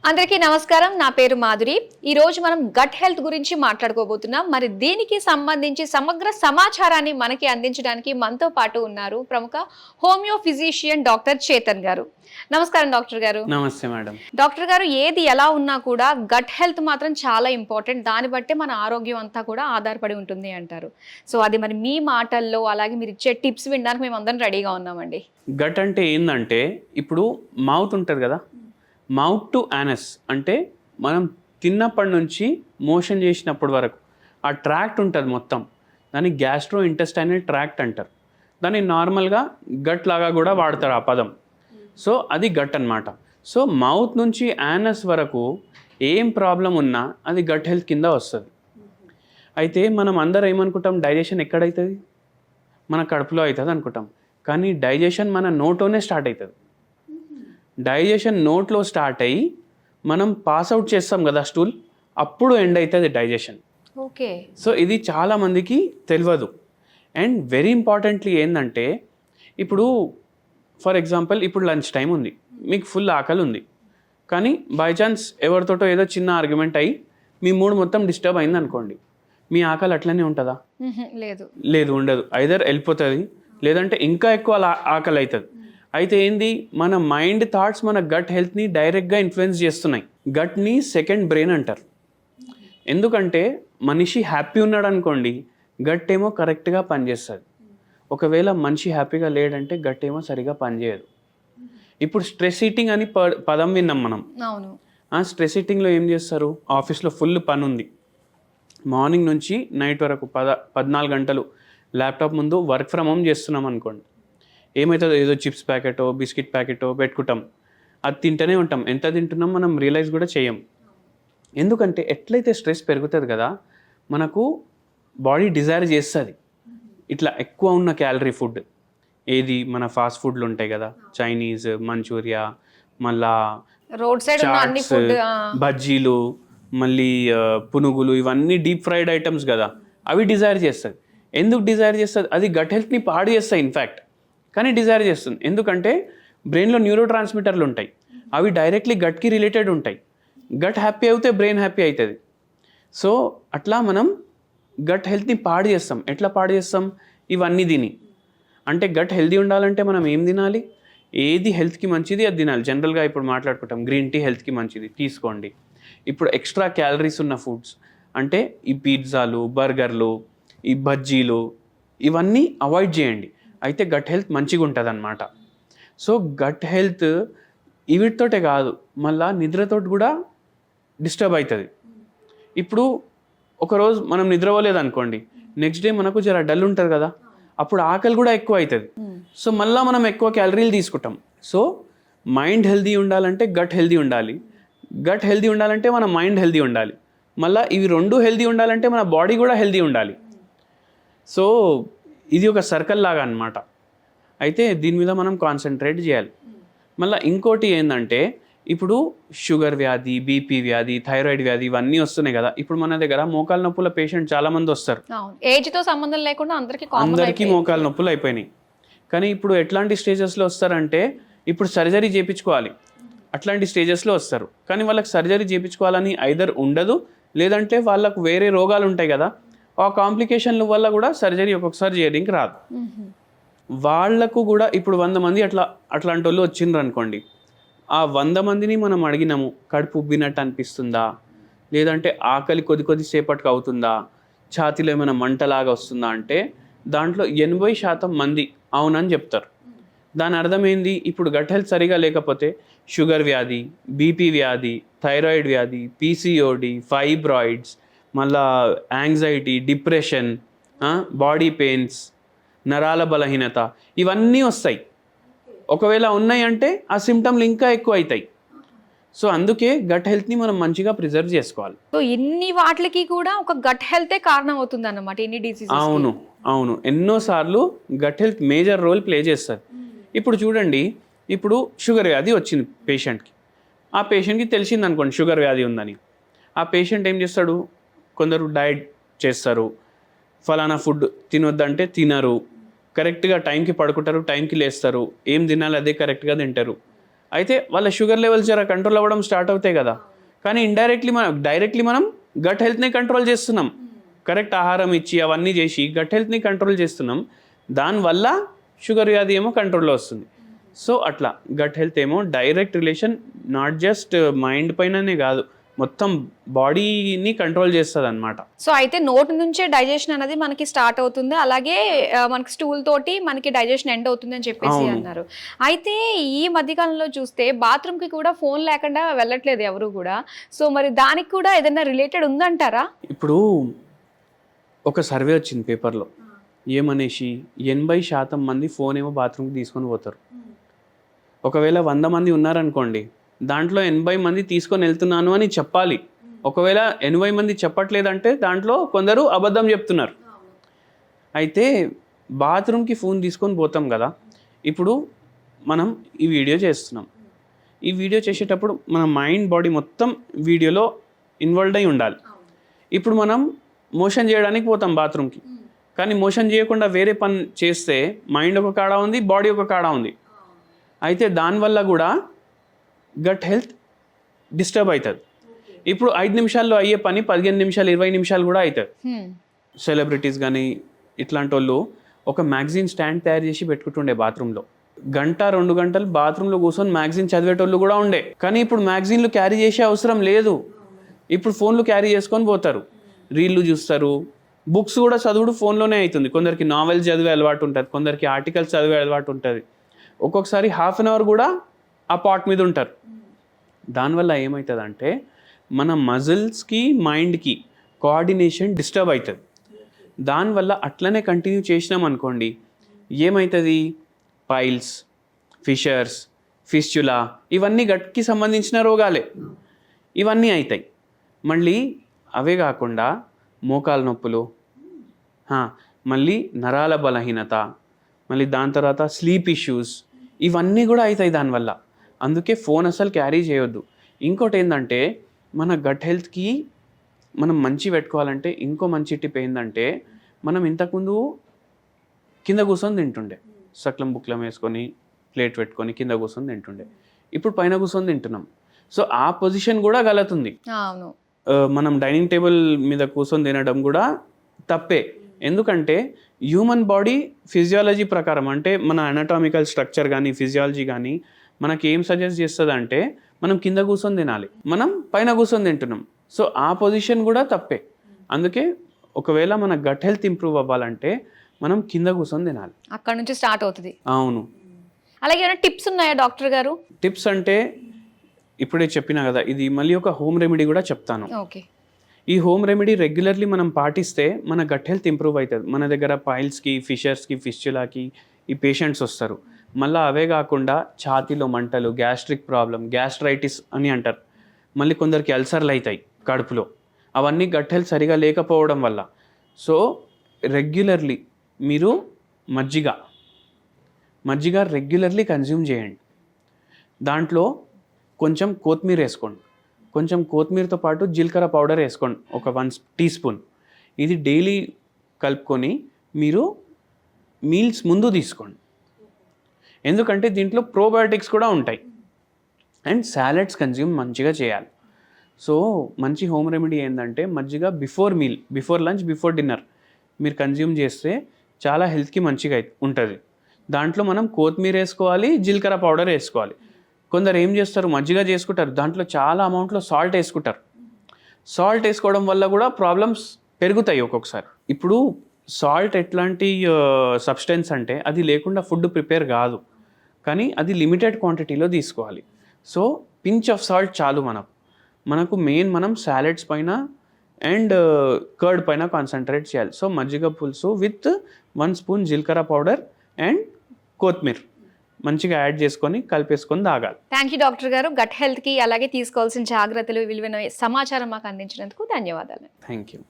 అందరికీ నమస్కారం. నా పేరు మాధురి. ఈ రోజు మనం గట్ హెల్త్ గురించి మాట్లాడుకోబోతున్నాం. మరి దీనికి సంబంధించి సమగ్ర సమాచారాన్ని మనకి అందించడానికి మనతో పాటు ఉన్నారు ప్రముఖ హోమియో ఫిజిషియన్ డాక్టర్ చేతన్ గారు. నమస్కారం డాక్టర్ గారు. నమస్తే మేడం. డాక్టర్ గారు, ఏది ఎలా ఉన్నా కూడా గట్ హెల్త్ మాత్రం చాలా ఇంపార్టెంట్. దాన్ని బట్టే మన ఆరోగ్యం అంతా కూడా ఆధారపడి ఉంటుంది అంటారు. సో అది మరి మీ మాటల్లో అలాగే మీరు ఇచ్చే టిప్స్ వినడానికి మేము అందరం రెడీగా ఉన్నామండి. గట్ అంటే ఏంటంటే ఇప్పుడు మౌత్ ఉంటుంది కదా, మౌత్ టు యానస్ అంటే మనం తిన్నప్పటి నుంచి మోషన్ చేసినప్పటి వరకు ఆ ట్రాక్ట్ ఉంటుంది మొత్తం, దాన్ని గ్యాస్ట్రో ఇంటెస్టైనల్ ట్రాక్ట్ అంటారు. దాన్ని నార్మల్గా గట్ లాగా కూడా వాడతారు ఆ పదం. సో అది గట్ అన్నమాట. సో మౌత్ నుంచి యానస్ వరకు ఏం ప్రాబ్లం ఉన్నా అది గట్ హెల్త్ కింద వస్తుంది. అయితే మనం అందరం ఏమనుకుంటాం, డైజెషన్ ఎక్కడవుతుంది, మన కడుపులో అవుతుంది అనుకుంటాం. కానీ డైజెషన్ మన నోట్లోనే స్టార్ట్ అవుతుంది. డైజెషన్ నోట్లో స్టార్ట్ అయ్యి మనం పాస్ అవుట్ చేస్తాం కదా స్టూల్, అప్పుడు ఎండ్ అవుతుంది డైజెషన్. ఓకే. సో ఇది చాలామందికి తెలియదు. అండ్ వెరీ ఇంపార్టెంట్లీ ఏంటంటే, ఇప్పుడు ఫర్ ఎగ్జాంపుల్ ఇప్పుడు లంచ్ టైం ఉంది, మీకు ఫుల్ ఆకలి ఉంది, కానీ బై ఛాన్స్ ఎవరితోటో ఏదో చిన్న ఆర్గ్యుమెంట్ అయ్యి మీ మూడ్ మొత్తం డిస్టర్బ్ అయింది అనుకోండి, మీ ఆకలి అట్లనే ఉంటుందా? లేదు, ఉండదు. ఐదర్ వెళ్ళిపోతుంది, లేదంటే ఇంకా ఎక్కువ ఆకలి అవుతుంది. అయితే ఏంది, మన మైండ్ థాట్స్ మన గట్ హెల్త్ని డైరెక్ట్గా ఇన్ఫ్లుయెన్స్ చేస్తున్నాయి. గట్ని సెకండ్ బ్రెయిన్ అంటారు. ఎందుకంటే మనిషి హ్యాపీ ఉన్నాడు అనుకోండి, గట్ ఏమో కరెక్ట్గా పనిచేస్తుంది. ఒకవేళ మనిషి హ్యాపీగా లేడంటే గట్ ఏమో సరిగా పనిచేయదు. ఇప్పుడు స్ట్రెస్ ఈటింగ్ అని పదం విన్నాం మనం. అవును. ఆ స్ట్రెస్ ఈటింగ్లో ఏం చేస్తారు, ఆఫీస్లో ఫుల్ పని ఉంది, మార్నింగ్ నుంచి నైట్ వరకు 14 గంటలు ల్యాప్టాప్ ముందు వర్క్ ఫ్రమ్ హోమ్ చేస్తున్నాం అనుకోండి, ఏమవుతుందో ఏదో చిప్స్ ప్యాకెటో బిస్కెట్ ప్యాకెటో పెట్టుకుంటాం, అది తింటూనే ఉంటాం. ఎంత తింటున్నాం మనం రియలైజ్ కూడా చేయం. ఎందుకంటే ఎట్లయితే స్ట్రెస్ పెరుగుతుంది కదా, మనకు బాడీ డిజైర్ చేస్తుంది ఇట్లా ఎక్కువ ఉన్న క్యాలరీ ఫుడ్. ఏది మన ఫాస్ట్ ఫుడ్లు ఉంటాయి కదా, చైనీస్, మంచూరియా, మళ్ళా రోడ్ సైడ్ చాట్స్, బజ్జీలు, మళ్ళీ పునుగులు, ఇవన్నీ డీప్ ఫ్రైడ్ ఐటమ్స్ కదా, అవి డిజైర్ చేస్తుంది. ఎందుకు డిజైర్ చేస్తుంది? అది గట్ హెల్త్ని పాడు చేస్తాయి ఇన్ఫ్యాక్ట్, కానీ డిజైర్ చేస్తుంది. ఎందుకంటే బ్రెయిన్లో న్యూరో ట్రాన్స్మిటర్లు ఉంటాయి, అవి డైరెక్ట్లీ గట్కి రిలేటెడ్ ఉంటాయి. గట్ హ్యాపీ అయితే బ్రెయిన్ హ్యాపీ అవుతుంది. సో అట్లా మనం గట్ హెల్త్ని పాడు చేస్తాం. ఎట్లా పాడు చేస్తాం? ఇవన్నీ తిని. అంటే గట్ హెల్తీ ఉండాలంటే మనం ఏం తినాలి, ఏది హెల్త్కి మంచిది అది తినాలి. జనరల్గా ఇప్పుడు మాట్లాడుకుంటాం, గ్రీన్ టీ హెల్త్కి మంచిది తీసుకోండి. ఇప్పుడు ఎక్స్ట్రా క్యాలరీస్ ఉన్న ఫుడ్స్ అంటే ఈ పిజ్జాలు, బర్గర్లు, ఈ బజ్జీలు, ఇవన్నీ అవాయిడ్ చేయండి. అయితే గట్ హెల్త్ మంచిగా ఉంటుంది అన్నమాట. సో గట్ హెల్త్ వీటితోటే కాదు, మళ్ళీ నిద్రతోటి కూడా డిస్టర్బ్ అవుతుంది. ఇప్పుడు ఒకరోజు మనం నిద్రపోలేదు అనుకోండి, నెక్స్ట్ డే మనకు జర డల్ ఉంటుంది కదా, అప్పుడు ఆకలి కూడా ఎక్కువ అవుతుంది. సో మళ్ళీ మనం ఎక్కువ క్యాలరీలు తీసుకుంటాం. సో మైండ్ హెల్తీ ఉండాలంటే గట్ హెల్తీ ఉండాలి, గట్ హెల్తీ ఉండాలంటే మన మైండ్ హెల్తీ ఉండాలి, మళ్ళీ ఇవి రెండు హెల్తీ ఉండాలంటే మన బాడీ కూడా హెల్తీ ఉండాలి. సో ఇది ఒక సర్కిల్ లాగా అన్నమాట. అయితే దీని మీద మనం కాన్సన్ట్రేట్ చేయాలి. మళ్ళీ ఇంకోటి ఏంటంటే, ఇప్పుడు షుగర్ వ్యాధి, బీపీ వ్యాధి, థైరాయిడ్ వ్యాధి, ఇవన్నీ వస్తున్నాయి కదా. ఇప్పుడు మన దగ్గర మోకాల నొప్పుల పేషెంట్ చాలామంది వస్తారు. ఏజ్తో సంబంధం లేకుండా అందరికీ మోకాల నొప్పులు అయిపోయినాయి. కానీ ఇప్పుడు ఎట్లాంటి స్టేజెస్లో వస్తారంటే, ఇప్పుడు సర్జరీ చేయించుకోవాలి అట్లాంటి స్టేజెస్లో వస్తారు. కానీ వాళ్ళకి సర్జరీ చేయించుకోవాలని ఐదర్ ఉండదు, లేదంటే వాళ్ళకు వేరే రోగాలు ఉంటాయి కదా, ఆ కాంప్లికేషన్ల వల్ల కూడా సర్జరీ ఒక్కొక్కసారి చేయడానికి రాదు. వాళ్లకు కూడా ఇప్పుడు 100 మంది అట్లాంటి వాళ్ళు వచ్చిండ్రు అనుకోండి, ఆ 100 మందిని మనం అడిగినాము, కడుపు ఉబ్బినట్టు అనిపిస్తుందా, లేదంటే ఆకలి కొద్దిసేపటికి అవుతుందా, ఛాతీలో ఏమైనా మంటలాగా వస్తుందా అంటే దాంట్లో 80% మంది అవునని చెప్తారు. దాని అర్థం ఏంది, ఇప్పుడు గట్ హెల్త్ సరిగా లేకపోతే షుగర్ వ్యాధి, బీపీ వ్యాధి, థైరాయిడ్ వ్యాధి, పీసీఓడి, ఫైబ్రాయిడ్స్, మళ్ళా యాంగ్జైటీ, డిప్రెషన్, బాడీ పెయిన్స్, నరాల బలహీనత, ఇవన్నీ వస్తాయి. ఒకవేళ ఉన్నాయి అంటే ఆ సిమ్టమ్లు ఇంకా ఎక్కువ అవుతాయి. సో అందుకే గట్ హెల్త్ని మనం మంచిగా ప్రిజర్వ్ చేసుకోవాలి. సో ఇన్ని వాటికి కూడా ఒక గట్ హెల్తే కారణం అవుతుంది అన్నమాట, ఇన్ని డిసీజెస్. అవును, ఎన్నోసార్లు gut health major role play చేస్తుంది. ఇప్పుడు చూడండి, ఇప్పుడు షుగర్ వ్యాధి వచ్చింది పేషెంట్కి, ఆ పేషెంట్కి తెలిసింది అనుకోండి షుగర్ వ్యాధి ఉందని, ఆ పేషెంట్ ఏం చేస్తాడు, కొందరు డైట్ చేస్తారు, ఫలానా ఫుడ్ తినొద్దంటే తినరు, కరెక్ట్గా టైంకి పడుకుంటారు, టైంకి లేస్తారు, ఏం తినాలి అదే కరెక్ట్గా తింటారు. అయితే వాళ్ళ షుగర్ లెవెల్స్ జర కంట్రోల్ అవ్వడం స్టార్ట్ అవుతాయి కదా. కానీ డైరెక్ట్లీ మనం గట్ హెల్త్ని కంట్రోల్ చేస్తున్నాం. కరెక్ట్ ఆహారం ఇచ్చి అవన్నీ చేసి గట్ హెల్త్ని కంట్రోల్ చేస్తున్నాం. దానివల్ల షుగర్ వ్యాధి ఏమో కంట్రోల్లో వస్తుంది. సో అట్లా గట్ హెల్త్ ఏమో direct relation not just mind పైననే కాదు, మొత్తం బాడీని కంట్రోల్ చేస్తుంది అనమాట. సో అయితే నోటి నుంచే డైజెషన్ అనేది మనకి స్టార్ట్ అవుతుంది, అలాగే మనకి స్టూల్ తోటి మనకి డైజెషన్ ఎండ్ అవుతుంది అని చెప్పేసి అన్నారు. అయితే ఈ మధ్యకాలంలో చూస్తే బాత్రూమ్కి కూడా ఫోన్ లేకుండా వెళ్ళట్లేదు ఎవరు కూడా. సో మరి దానికి కూడా ఏదైనా రిలేటెడ్ ఉందంటారా? ఇప్పుడు ఒక సర్వే వచ్చింది పేపర్లో, ఏమనేసి 80% మంది ఫోన్ ఏమో బాత్రూమ్కి తీసుకొని పోతారు. ఒకవేళ 100 మంది ఉన్నారనుకోండి, దాంట్లో 80 మంది తీసుకొని వెళ్తున్నాను అని చెప్పాలి. ఒకవేళ 80 మంది చెప్పట్లేదంటే దాంట్లో కొందరు అబద్ధం చెప్తున్నారు. అయితే బాత్రూమ్కి ఫోన్ తీసుకొని పోతాం కదా. ఇప్పుడు మనం ఈ వీడియో చేస్తున్నాం. ఈ వీడియో చేసేటప్పుడు మన మైండ్ బాడీ మొత్తం వీడియోలో ఇన్వాల్వ్ అయి ఉండాలి. ఇప్పుడు మనం మోషన్ చేయడానికి పోతాం బాత్రూమ్కి, కానీ మోషన్ చేయకుండా వేరే పని చేస్తే మైండ్ ఒక కాడ ఉంది, బాడీ ఒక కాడ ఉంది. అయితే దానివల్ల కూడా గట్ హెల్త్ డిస్టర్బ్ అవుతుంది. ఇప్పుడు 5 నిమిషాల్లో అయ్యే పని 15 నిమిషాలు 20 నిమిషాలు కూడా అవుతుంది. సెలబ్రిటీస్ కానీ ఇట్లాంటి వాళ్ళు ఒక మ్యాగజైన్ స్టాండ్ తయారు చేసి పెట్టుకుంటుండే బాత్రూంలో. 1-2 గంటలు బాత్రూంలో కూర్చొని మ్యాగజైన్ చదివేటోళ్ళు కూడా ఉండే. కానీ ఇప్పుడు మ్యాగజైన్లు క్యారీ చేసే అవసరం లేదు. ఇప్పుడు ఫోన్లు క్యారీ చేసుకొని పోతారు, రీళ్ళు చూస్తారు. బుక్స్ కూడా చదువుడు ఫోన్లోనే అవుతుంది. కొందరికి నావెల్స్ చదివే అలవాటు ఉంటుంది, కొందరికి ఆర్టికల్స్ చదివే అలవాటు ఉంటుంది. ఒక్కొక్కసారి ½ అన్ అవర్ కూడా ఆ పాట్ మీద ఉంటారు. దానివల్ల ఏమవుతుందంటే మన మజిల్స్కి మైండ్కి కోఆర్డినేషన్ డిస్టర్బ్ అవుతుంది. దానివల్ల అట్లనే కంటిన్యూ చేసినాం అనుకోండి, ఏమవుతుంది, పైల్స్, ఫిషర్స్, ఫిస్చులా, ఇవన్నీ గట్కి సంబంధించిన రోగాలే, ఇవన్నీ అవుతాయి. మళ్ళీ అవే కాకుండా మోకాలు నొప్పులు, మళ్ళీ నరాల బలహీనత, మళ్ళీ దాని తర్వాత స్లీప్ ఇష్యూస్, ఇవన్నీ కూడా అవుతాయి దానివల్ల. అందుకే ఫోన్ అసలు క్యారీ చేయొద్దు. ఇంకోటి ఏంటంటే మన గట్ హెల్త్కి మనం మంచి పెట్టుకోవాలంటే ఇంకో మంచి టిప్ ఏంటంటే, మనం ఇంతకుముందు కింద కూర్చొని తింటుండే, సక్లం బుక్లం వేసుకొని ప్లేట్ పెట్టుకొని కింద కూర్చొని తింటుండే. ఇప్పుడు పైన కూర్చొని తింటున్నాం. సో ఆ పొజిషన్ కూడా గలతుంది. మనం డైనింగ్ టేబుల్ మీద కూర్చొని తినడం కూడా తప్పే. ఎందుకంటే హ్యూమన్ బాడీ ఫిజియాలజీ ప్రకారం, అంటే మన అనటామికల్ స్ట్రక్చర్ కానీ ఫిజియాలజీ కానీ మనకి ఏం సజెస్ట్ చేస్తుంది అంటే మనం కింద కూర్చొని తినాలి, మనం పైన కూర్చొని తింటున్నాం. సో ఆ పొజిషన్ కూడా తప్పే. అందుకే ఒకవేళ మన గట్ హెల్త్ ఇంప్రూవ్ అవ్వాలంటే మనం కింద కూర్చొని తినాలి. అక్కడ నుంచి స్టార్ట్ అవుతుంది. అవును. అలాగే ఏమైనా టిప్స్ ఉన్నాయా డాక్టర్ గారు? టిప్స్ అంటే ఇప్పుడే చెప్పినా కదా, ఇది మళ్ళీ ఒక హోమ్ రెమెడీ కూడా చెప్తాను. ఓకే. ఈ హోమ్ రెమెడీ రెగ్యులర్లీ మనం పాటిస్తే మన గట్ హెల్త్ ఇంప్రూవ్ అవుతుంది. మన దగ్గర పైల్స్కి, ఫిషర్స్కి, ఫిస్చులాకి ఈ పేషెంట్స్ వస్తారు. మళ్ళీ అవే కాకుండా ఛాతీలో మంటలు, గ్యాస్ట్రిక్ ప్రాబ్లం, గ్యాస్ట్రైటిస్ అని అంటారు. మళ్ళీ కొందరికి అల్సర్లు అవుతాయి కడుపులో, అవన్నీ గట్ హెల్త్ సరిగా లేకపోవడం వల్ల. సో రెగ్యులర్లీ మీరు మజ్జిగ రెగ్యులర్లీ కన్జ్యూమ్ చేయండి. దాంట్లో కొంచెం కొత్తిమీర వేసుకోండి, కొంచెం కొత్తిమీరతో పాటు జీలకర్ర పౌడర్ వేసుకోండి, ఒక 1 టీ స్పూన్. ఇది డైలీ కలుపుకొని మీరు మీల్స్ ముందు తీసుకోండి. ఎందుకంటే దీంట్లో ప్రోబయోటిక్స్ కూడా ఉంటాయి. అండ్ సాలెడ్స్ కన్జ్యూమ్ మంచిగా చేయాలి. సో మంచి హోమ్ రెమెడీ ఏంటంటే మజ్జిగ before meal, before lunch, before dinner మీరు కన్జ్యూమ్ చేస్తే చాలా హెల్త్కి మంచిగా ఉంటుంది. దాంట్లో మనం కొత్తిమీర వేసుకోవాలి, జీలకర్ర పౌడర్ వేసుకోవాలి. కొందరు ఏం చేస్తారు, మజ్జిగ చేసుకుంటారు, దాంట్లో చాలా అమౌంట్లో సాల్ట్ వేసుకుంటారు. సాల్ట్ వేసుకోవడం వల్ల కూడా ప్రాబ్లమ్స్ పెరుగుతాయి ఒక్కొక్కసారి. ఇప్పుడు సాల్ట్ ఎట్లాంటి సబ్స్టెన్స్ అంటే అది లేకుండా ఫుడ్ ప్రిపేర్ కాదు, కానీ అది లిమిటెడ్ క్వాంటిటీలో తీసుకోవాలి. సో పించ్ ఆఫ్ సాల్ట్ చాలు మనకు మెయిన్ మనం సాలెడ్స్ పైన అండ్ కర్డ్ పైన కాన్సన్ట్రేట్ చేయాలి. సో మజ్జిగ పులుసు విత్ 1 స్పూన్ జీలకర్ర పౌడర్ అండ్ కొత్తిమీర మంచిగా యాడ్ చేసుకొని కలిపేసుకొని తాగాలి. థ్యాంక్ యూ డాక్టర్ గారు. గట్ హెల్త్కి అలాగే తీసుకోవాల్సిన జాగ్రత్తలు, విలువైన సమాచారం మాకు అందించినందుకు ధన్యవాదాలు. Thank you.